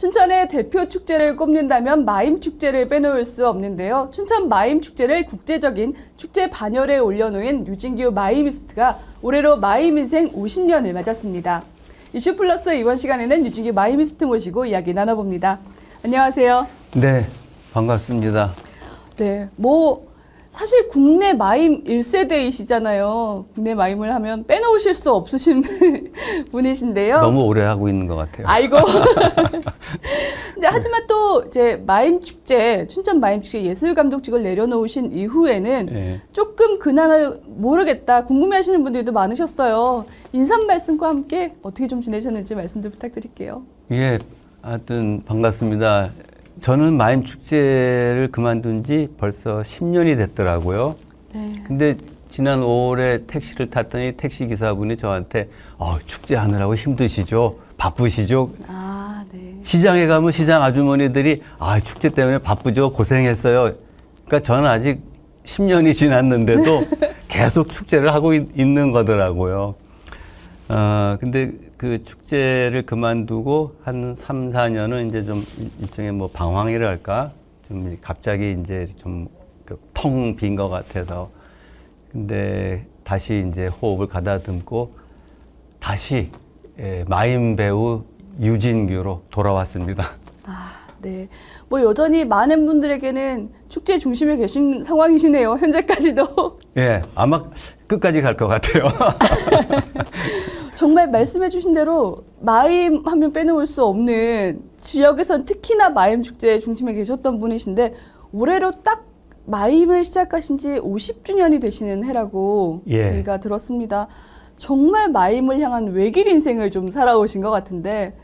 춘천의 대표 축제를 꼽는다면 마임축제를 빼놓을 수 없는데요. 춘천 마임축제를 국제적인 축제 반열에 올려놓은 유진규 마이미스트가 올해로 마임인생 50년을 맞았습니다. 이슈 플러스 이번 시간에는 유진규 마이미스트 모시고 이야기 나눠봅니다. 안녕하세요. 네, 반갑습니다. 네, 사실 국내 마임 1세대이시잖아요. 국내 마임을 하면 빼놓으실 수 없으신 분이신데요. 너무 오래 하고 있는 것 같아요. 아이고. 근데 하지만 또 이제 마임 축제, 춘천 마임 축제 예술 감독직을 내려놓으신 이후에는 네. 조금 근황을 모르겠다 궁금해하시는 분들도 많으셨어요. 인사 말씀과 함께 어떻게 좀 지내셨는지 말씀도 부탁드릴게요. 예, 하여튼 반갑습니다. 저는 마임 축제를 그만둔 지 벌써 10년이 됐더라고요. 네. 근데 지난 5월에 택시를 탔더니 택시 기사분이 저한테 축제하느라고 힘드시죠? 바쁘시죠? 아, 네. 시장에 가면 시장 아주머니들이 축제 때문에 바쁘죠? 고생했어요. 그러니까 저는 아직 10년이 지났는데도 계속 축제를 하고 있는 거더라고요. 근데 그 축제를 그만두고 한 3, 4년은 이제 좀 일종의 방황이랄까? 좀 갑자기 이제 좀 텅 빈 것 같아서. 근데 다시 이제 호흡을 가다듬고 다시 마임 배우 유진규로 돌아왔습니다. 네. 여전히 많은 분들에게는 축제 중심에 계신 상황이시네요. 현재까지도. 예, 아마 끝까지 갈 것 같아요. 정말 말씀해 주신 대로 마임 하면 빼놓을 수 없는 지역에선 특히나 마임 축제 중심에 계셨던 분이신데 올해로 딱 마임을 시작하신 지 50주년이 되시는 해라고 저희가 들었습니다. 정말 마임을 향한 외길 인생을 좀 살아오신 것 같은데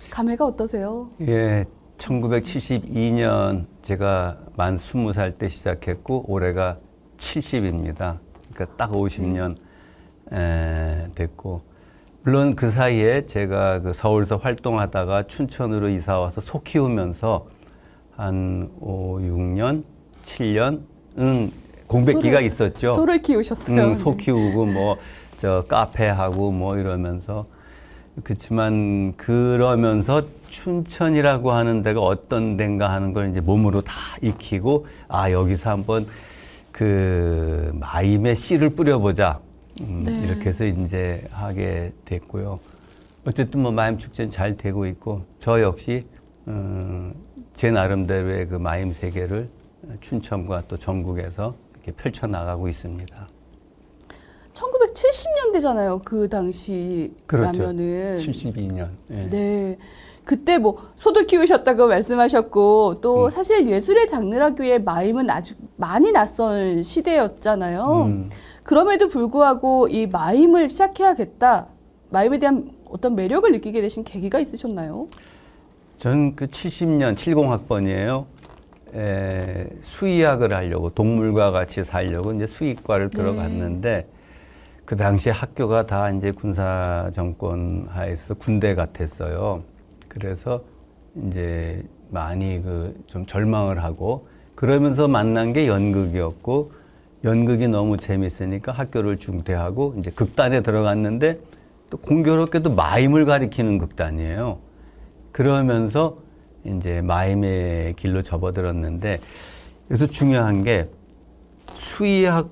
감회가 어떠세요? 예, 1972년 제가 만 20살 때 시작했고 올해가 70입니다. 그러니까 딱 50년 됐고 물론 그 사이에 제가 그 서울에서 활동하다가 춘천으로 이사 와서 소 키우면서 한 5, 6년, 7년은 공백기가 있었죠. 소를 키우셨어요. 소 키우고 카페하고 이러면서 그렇지만 그러면서 춘천이라고 하는 데가 어떤 데인가 하는 걸 이제 몸으로 다 익히고 여기서 한번 그 마임의 씨를 뿌려보자. 이렇게 해서 이제 하게 됐고요. 어쨌든 마임 축제는 잘 되고 있고 저 역시 제 나름대로의 그 마임 세계를 춘천과 또 전국에서 이렇게 펼쳐 나가고 있습니다. 1970년대잖아요. 그 당시라면은. 그렇죠. 72년. 네. 네. 그때 소도 키우셨다고 말씀하셨고 또 사실 예술의 장르라기에 마임은 아주 많이 낯선 시대였잖아요. 그럼에도 불구하고 이 마임을 시작해야겠다. 마임에 대한 어떤 매력을 느끼게 되신 계기가 있으셨나요? 저는 그 70년 70학번이에요. 수의학을 하려고 동물과 같이 살려고 이제 수의과를 들어갔는데 그 당시 학교가 다 이제 군사 정권 하에서 군대 같았어요. 그래서 이제 많이 좀 절망을 하고 그러면서 만난 게 연극이었고 연극이 너무 재밌으니까 학교를 중퇴하고 이제 극단에 들어갔는데 또 공교롭게도 마임을 가리키는 극단이에요. 그러면서 이제 마임의 길로 접어들었는데 여기서 중요한 게 수의학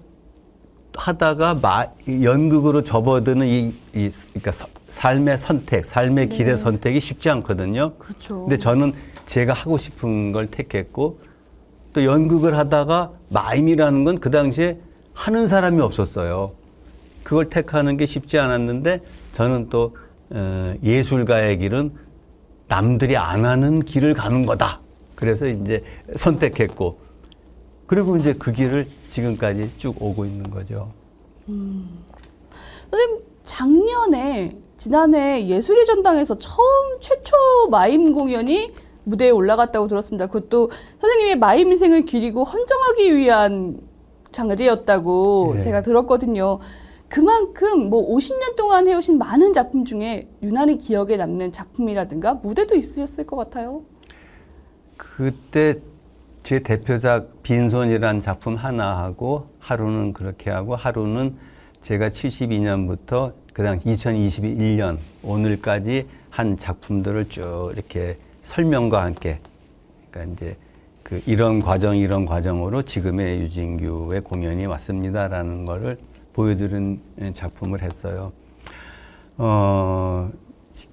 하다가 연극으로 접어드는 그러니까 삶의 선택, 삶의 길의 선택이 쉽지 않거든요. 그렇죠. 근데 저는 제가 하고 싶은 걸 택했고 또 연극을 하다가 마임이라는 건 그 당시에 하는 사람이 없었어요. 그걸 택하는 게 쉽지 않았는데 저는 또 예술가의 길은 남들이 안 하는 길을 가는 거다. 그래서 이제 선택했고 그리고 이제 그 길을 지금까지 쭉 오고 있는 거죠. 선생님, 지난해 예술의 전당에서 최초 마임 공연이 무대에 올라갔다고 들었습니다. 그것도 선생님의 마임 인생을 기리고 헌정하기 위한 장르였다고 제가 들었거든요. 그만큼 50년 동안 해오신 많은 작품 중에 유난히 기억에 남는 작품이라든가 무대도 있으셨을 것 같아요. 그때 제 대표작 빈손이라는 작품 하나 하고 하루는 그렇게 하고 하루는 제가 72년부터 그 당시 2021년 오늘까지 한 작품들을 쭉 이렇게 설명과 함께, 그러니까 이제 그 이런 과정으로 지금의 유진규의 공연이 왔습니다라는 거를 보여드린 작품을 했어요.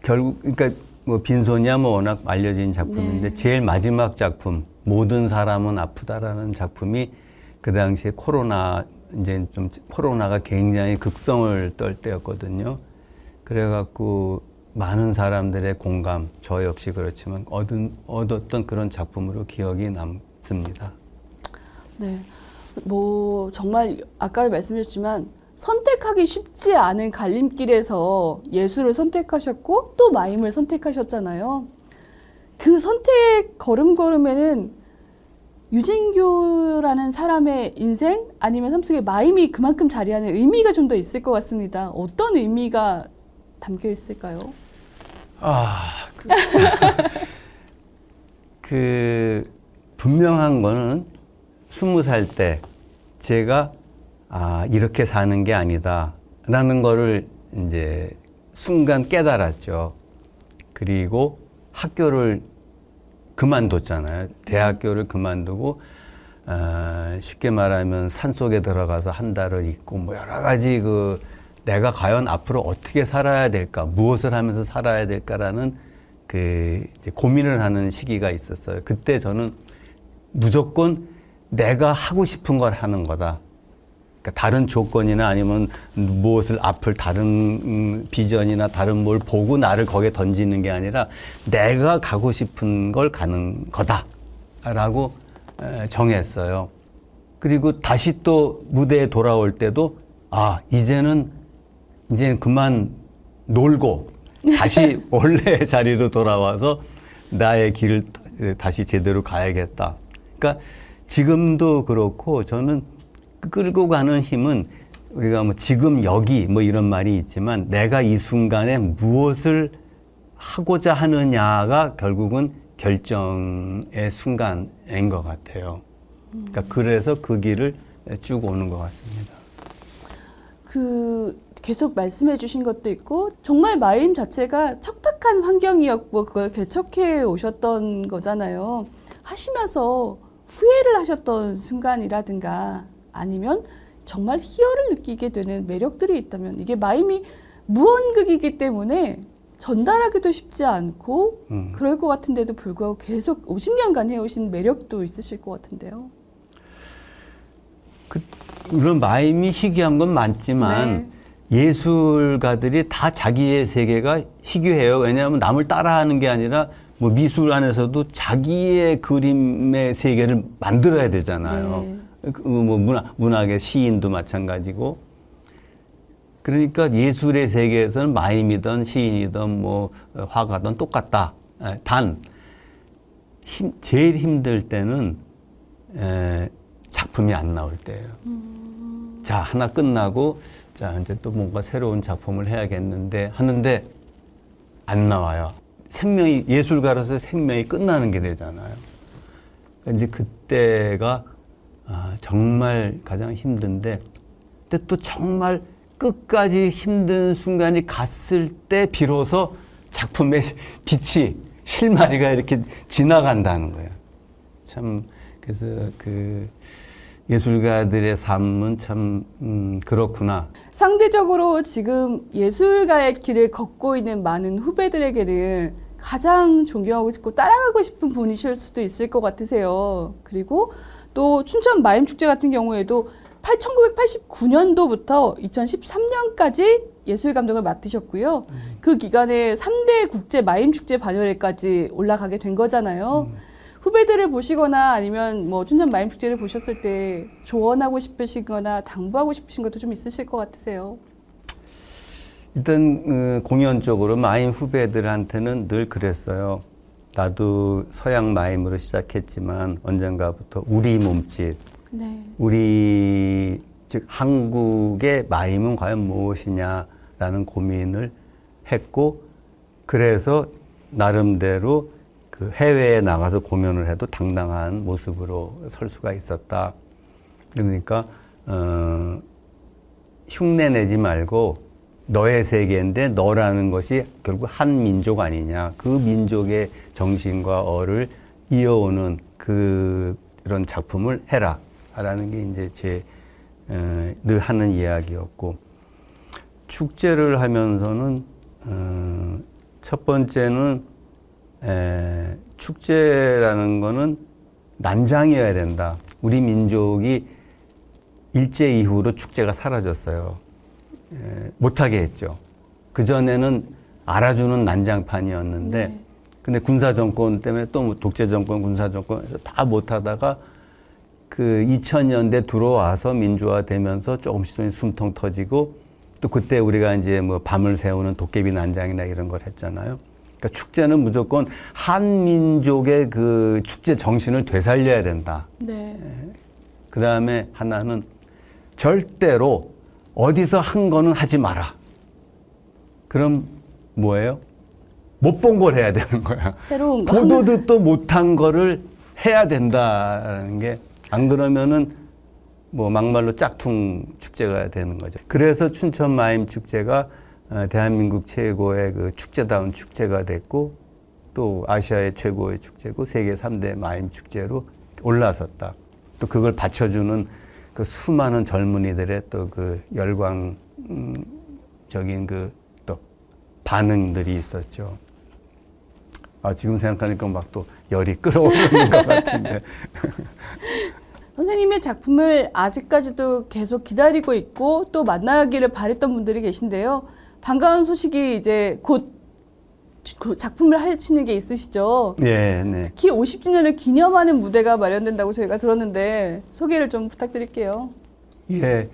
결국 그러니까 뭐 빈손이야 뭐 워낙 알려진 작품인데 네. 제일 마지막 작품 모든 사람은 아프다라는 작품이 그 당시에 이제 좀 코로나가 굉장히 극성을 떨 때였거든요. 그래갖고 많은 사람들의 공감, 저 역시 그렇지만 얻었던 그런 작품으로 기억이 남습니다. 네. 뭐 정말 아까 말씀하셨지만 선택하기 쉽지 않은 갈림길에서 예술을 선택하셨고 또 마임을 선택하셨잖아요. 그 선택 걸음걸음에는 유진규라는 사람의 인생 아니면 삶 속에 마임이 그만큼 자리하는 의미가 좀 더 있을 것 같습니다. 어떤 의미가 담겨 있을까요? 그 분명한 거는 20살 때 제가 이렇게 사는 게 아니다라는 거를 이제 순간 깨달았죠. 그리고 학교를 그만뒀잖아요. 대학교를 그만두고 쉽게 말하면 산속에 들어가서 한 달을 있고 뭐 여러 가지 내가 과연 앞으로 어떻게 살아야 될까, 무엇을 하면서 살아야 될까라는 이제 고민을 하는 시기가 있었어요. 그때 저는 무조건 내가 하고 싶은 걸 하는 거다. 그러니까 다른 조건이나 아니면 무엇을 앞을 다른 비전이나 다른 뭘 보고 나를 거기에 던지는 게 아니라 내가 가고 싶은 걸 가는 거다라고 정했어요. 그리고 다시 또 무대에 돌아올 때도 이제는 그만 놀고 다시 원래의 자리로 돌아와서 나의 길을 다시 제대로 가야겠다. 그러니까 지금도 그렇고 저는 끌고 가는 힘은 우리가 뭐 지금 여기 뭐 이런 말이 있지만 내가 이 순간에 무엇을 하고자 하느냐가 결국은 결정의 순간인 것 같아요. 그러니까 그래서 그 길을 쭉 오는 것 같습니다. 계속 말씀해 주신 것도 있고 정말 마임 자체가 척박한 환경이었고 그걸 개척해 오셨던 거잖아요. 하시면서 후회를 하셨던 순간이라든가 아니면 정말 희열을 느끼게 되는 매력들이 있다면 이게 마임이 무언극이기 때문에 전달하기도 쉽지 않고 그럴 것 같은데도 불구하고 계속 50년간 해오신 매력도 있으실 것 같은데요. 물론 마임이 희귀한 건 많지만 예술가들이 다 자기의 세계가 희귀해요. 왜냐하면 남을 따라하는 게 아니라 뭐 미술 안에서도 자기의 그림의 세계를 만들어야 되잖아요. 뭐 문학의 시인도 마찬가지고. 그러니까 예술의 세계에서는 마임이든 시인이든 뭐 화가든 똑같다. 단 제일 힘들 때는 작품이 안 나올 때예요. 자, 하나 끝나고 자, 이제 또 뭔가 새로운 작품을 해야겠는데 하는데 안 나와요. 예술가로서 생명이 끝나는 게 되잖아요. 이제 그때가 정말 가장 힘든데, 근데 또 정말 끝까지 힘든 순간이 갔을 때 비로소 작품의 빛이, 실마리가 이렇게 지나간다는 거예요. 참, 그래서 예술가들의 삶은 참 그렇구나. 상대적으로 지금 예술가의 길을 걷고 있는 많은 후배들에게는 가장 존경하고 싶고 따라가고 싶은 분이실 수도 있을 것 같으세요. 그리고 또 춘천 마임축제 같은 경우에도 1989년도부터 2013년까지 예술감독을 맡으셨고요. 그 기간에 3대 국제 마임축제 반열회까지 올라가게 된 거잖아요. 후배들을 보시거나 아니면 뭐 춘천 마임축제를 보셨을 때 조언하고 싶으시거나 당부하고 싶으신 것도 좀 있으실 것 같으세요. 일단 공연적으로 마임 후배들한테는 늘 그랬어요. 나도 서양 마임으로 시작했지만 언젠가부터 우리 몸짓, 우리 즉 한국의 마임은 과연 무엇이냐라는 고민을 했고, 그래서 나름대로 그 해외에 나가서 공연을 해도 당당한 모습으로 설 수가 있었다. 그러니까 흉내 내지 말고 너의 세계인데 너라는 것이 결국 한 민족 아니냐. 그 민족의 정신과 어를 이어오는 그런 작품을 해라. 라는 게 이제 제 늘 하는 이야기였고, 축제를 하면서는 첫 번째는 축제라는 거는 난장이어야 된다. 우리 민족이 일제 이후로 축제가 사라졌어요. 못하게 했죠. 그전에는 알아주는 난장판이었는데, 네. 근데 군사정권 때문에 또 독재정권, 군사정권에서 다 못하다가 그 2000년대 들어와서 민주화되면서 조금씩 숨통 터지고, 또 그때 우리가 이제 뭐 밤을 새우는 도깨비 난장이나 이런 걸 했잖아요. 그러니까 축제는 무조건 한민족의 그 축제 정신을 되살려야 된다. 네. 그 다음에 하나는 절대로 어디서 한 거는 하지 마라. 그럼 뭐예요? 못 본 걸 해야 되는 거야. 새로운 거. 보도 듣도 못한 거를 해야 된다라는 게, 안 그러면은 뭐 막말로 짝퉁 축제가 되는 거죠. 그래서 춘천 마임 축제가 대한민국 최고의 그 축제다운 축제가 됐고, 또 아시아의 최고의 축제고 세계 3대 마임 축제로 올라섰다. 또 그걸 받쳐주는 그 수많은 젊은이들의 또 그 열광적인 그 또 반응들이 있었죠. 아, 지금 생각하니까 막 또 열이 끓어오르는 것 같은데. 선생님의 작품을 아직까지도 계속 기다리고 있고 또 만나기를 바랬던 분들이 계신데요. 반가운 소식이 이제 곧 작품을 하시는 게 있으시죠? 네, 네. 특히 50주년을 기념하는 무대가 마련된다고 저희가 들었는데 소개를 좀 부탁드릴게요. 예,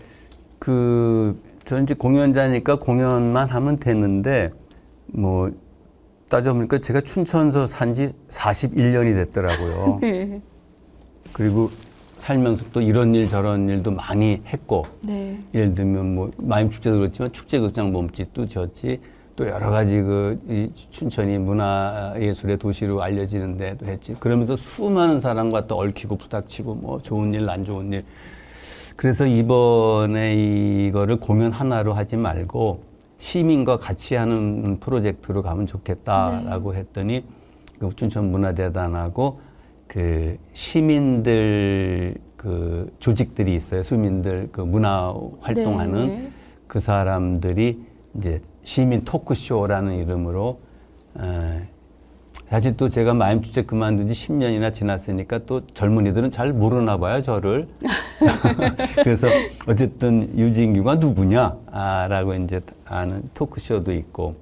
저는 이제 공연자니까 공연만 하면 되는데, 뭐, 따져보니까 제가 춘천서 산지 41년이 됐더라고요. 네. 그리고 살면서 또 이런 일 저런 일도 많이 했고, 네. 예를 들면 뭐 마임축제도 그렇지만 축제극장 몸짓도 졌지, 또 여러 가지 이 춘천이 문화예술의 도시로 알려지는 데도 했지. 그러면서 수많은 사람과 또 얽히고 부닥치고 뭐 좋은 일 안 좋은 일. 그래서 이번에 이거를 공연 하나로 하지 말고 시민과 같이 하는 프로젝트로 가면 좋겠다라고 했더니, 그 춘천 문화재단하고 그 시민들 그 조직들이 있어요. 시민들 그 문화 활동하는 네. 그 사람들이 이제 시민 토크쇼라는 이름으로, 사실 또 제가 마임축제 그만둔 지 10년이나 지났으니까 또 젊은이들은 잘 모르나 봐요, 저를. 그래서 어쨌든 유진규가 누구냐? 라고 이제 아는 토크쇼도 있고,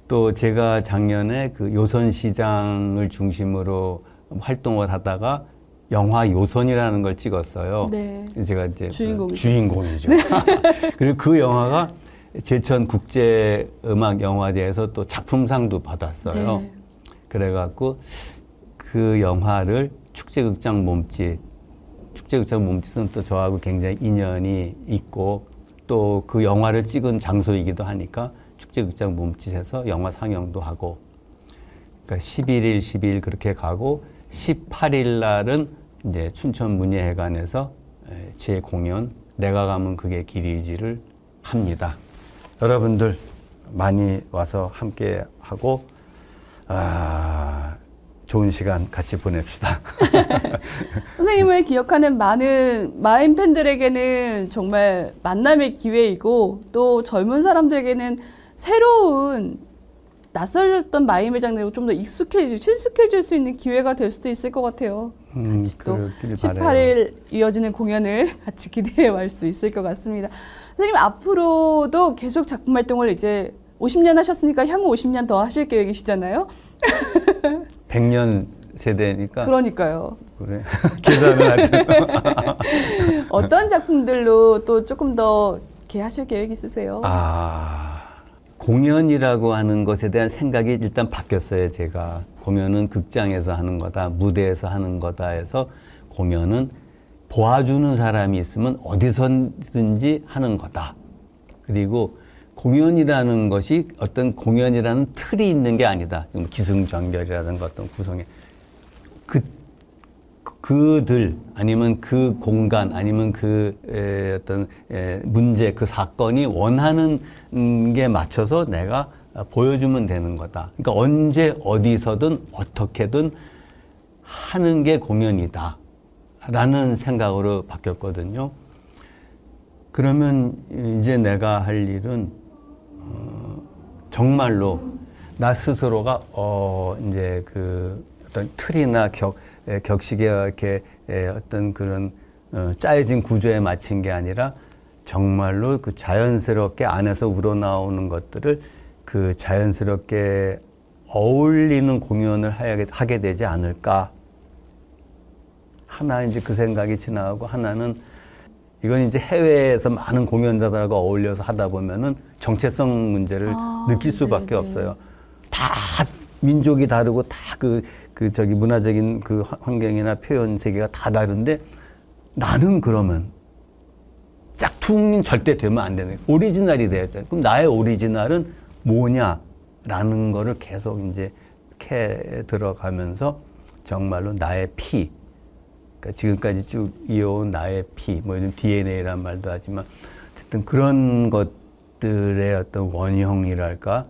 또 제가 작년에 그 요선시장을 중심으로 활동을 하다가 영화 요선이라는 걸 찍었어요. 네. 제가 이제 주인공이죠. 네. 그리고 그 영화가 제천 국제음악영화제에서 또 작품상도 받았어요. 네. 그래갖고 그 영화를 축제극장 몸짓은 또 저하고 굉장히 인연이 있고, 또 그 영화를 찍은 장소이기도 하니까 축제극장 몸짓에서 영화 상영도 하고, 그러니까 11일, 12일 그렇게 가고 18일 날은 이제 춘천문예회관에서 제 공연 내가 가면 그게 길이지를 합니다. 여러분들 많이 와서 함께 하고 좋은 시간 같이 보냅시다. 선생님을 기억하는 많은 마임 팬들에게는 정말 만남의 기회이고, 또 젊은 사람들에게는 새로운 낯설었던 마임의 장르로 좀 더 친숙해질 수 있는 기회가 될 수도 있을 것 같아요. 같이 또 18일 이어지는 공연을 같이 기대해 볼 수 있을 것 같습니다. 선생님, 앞으로도 계속 작품 활동을 이제 50년 하셨으니까 향후 50년 더 하실 계획이시잖아요. 100년 세대니까. 그러니까요. 그래. 계산을 할 때. 어떤 작품들로 또 조금 더 이렇게 하실 계획 있으세요? 공연이라고 하는 것에 대한 생각이 일단 바뀌었어요, 제가. 공연은 극장에서 하는 거다, 무대에서 하는 거다 해서 공연은 보아주는 사람이 있으면 어디서든지 하는 거다. 그리고 공연이라는 것이 어떤 공연이라는 틀이 있는 게 아니다. 좀 기승전결이라든가 어떤 구성에. 그들 아니면 그 공간 아니면 그 어떤 문제 그 사건이 원하는 게 맞춰서 내가 보여주면 되는 거다. 그러니까 언제 어디서든 어떻게든 하는 게 공연이다 라는 생각으로 바뀌었거든요. 그러면 이제 내가 할 일은 정말로 나 스스로가 이제 그 어떤 틀이나 격식에 이렇게 어떤 그런 짜여진 구조에 맞춘 게 아니라 정말로 그 자연스럽게 안에서 우러나오는 것들을 그 자연스럽게 어울리는 공연을 하게 되지 않을까. 하나 이제 그 생각이 지나가고 하나는 이건 이제 해외에서 많은 공연자들하고 어울려서 하다 보면은 정체성 문제를 느낄 수밖에 네네. 없어요. 다 민족이 다르고 다 저기 문화적인 그 환경이나 표현 세계가 다 다른데 나는 그러면 짝퉁은 절대 되면 안 되는 오리지널이 돼야 돼. 그럼 나의 오리지널은 뭐냐라는 거를 계속 이제 캐 들어가면서 정말로 나의 피, 그러니까 지금까지 쭉 이어온 나의 피, 뭐 이런 DNA란 말도 하지만 어쨌든 그런 것들의 어떤 원형이랄까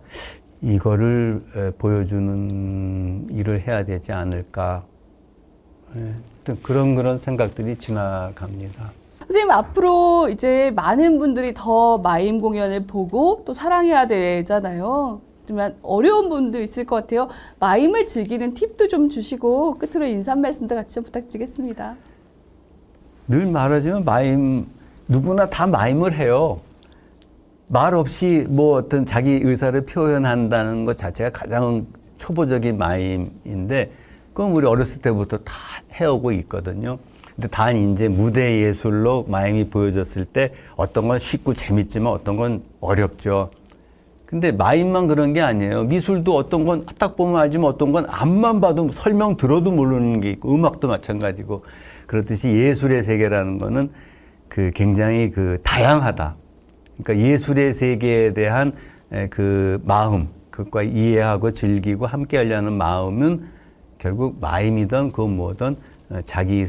이거를 보여주는 일을 해야 되지 않을까. 그런 생각들이 지나갑니다. 선생님 앞으로 이제 많은 분들이 더 마임 공연을 보고 또 사랑해야 되잖아요. 하지만 어려운 분도 있을 것 같아요. 마임을 즐기는 팁도 좀 주시고 끝으로 인사 한 말씀도 같이 좀 부탁드리겠습니다. 늘 말하지만 마임 누구나 다 마임을 해요. 말 없이 뭐 어떤 자기 의사를 표현한다는 것 자체가 가장 초보적인 마임인데 그건 우리 어렸을 때부터 다 해오고 있거든요. 근데 단 이제 무대 예술로 마임이 보여졌을 때 어떤 건 쉽고 재밌지만 어떤 건 어렵죠. 근데 마임만 그런 게 아니에요. 미술도 어떤 건 딱 보면 알지만 어떤 건 앞만 봐도 설명 들어도 모르는 게 있고 음악도 마찬가지고 그렇듯이 예술의 세계라는 거는 그 굉장히 그 다양하다. 그러니까 예술의 세계에 대한 그 마음, 그것과 이해하고 즐기고 함께 하려는 마음은 결국 마임이든 그 뭐든 자기의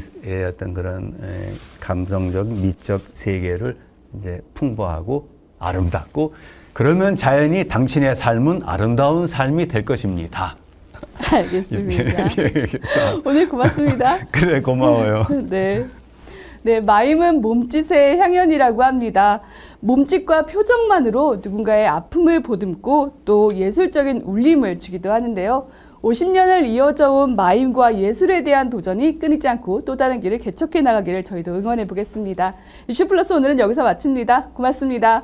어떤 그런 감성적, 미적 세계를 이제 풍부하고 아름답고 그러면 자연히 당신의 삶은 아름다운 삶이 될 것입니다. 알겠습니다. 오늘 고맙습니다. 그래, 고마워요. 네. 네, 마임은 몸짓의 향연이라고 합니다. 몸짓과 표정만으로 누군가의 아픔을 보듬고 또 예술적인 울림을 주기도 하는데요. 50년을 이어져 온 마임과 예술에 대한 도전이 끊이지 않고 또 다른 길을 개척해 나가기를 저희도 응원해 보겠습니다. 이슈플러스 오늘은 여기서 마칩니다. 고맙습니다.